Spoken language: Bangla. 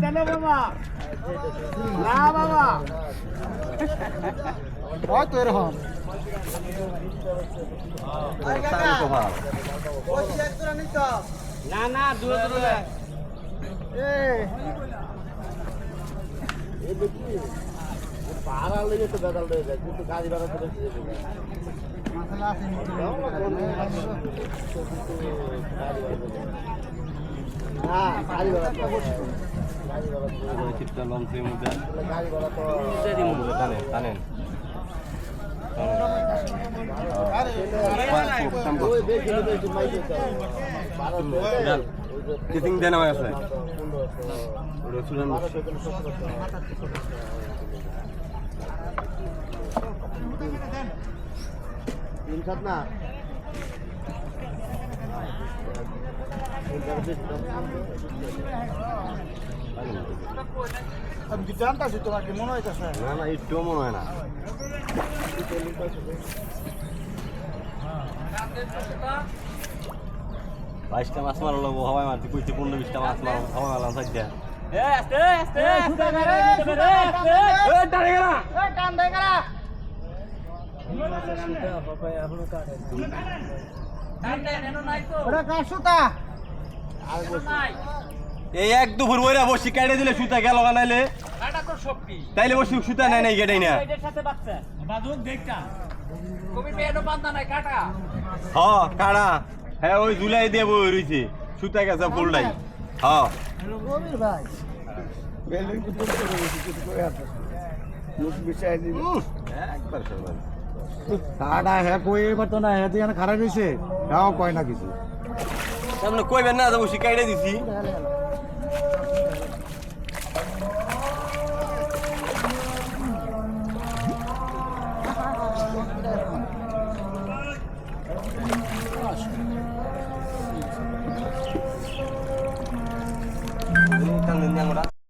জানো বাবা না বাবা হয়তো এরকম না না দূরে দূরে পাহাড় লেগে তো বেদাল রয়ে যায় কিন্তু গাড়ি ভাড়া করে হ্যাঁ গাড়ি ভাড়া চিত্তা লঞ্চের মধ্যে গাড়ি ভাড়া তো টানেন টানেন কিসিং দেন আমার আছে না আমি জানতাছি তোমাকে মনে হইতেছে না না একটু মনে হয় না বাইশটা মাছ মারো লোক হওয়ায় মারতে কইতে 15-20টা মাছ মারো হওয়া মারলাম সাইডটা আস্তে আস্তে টানে গেলা টান দে গেলা এই এক দুপুর বইরা বসি কাটে দিলে সুতা গেল নাইলে তাইলে বসি সুতা নাই নাই কেটাই না হ্যাঁ কাটা হ্যাঁ ওই জুলাই দিয়ে বই রয়েছে সুতা গেছে ফুলটাই হ্যাঁ কইবেন না বসি কাটে দিছি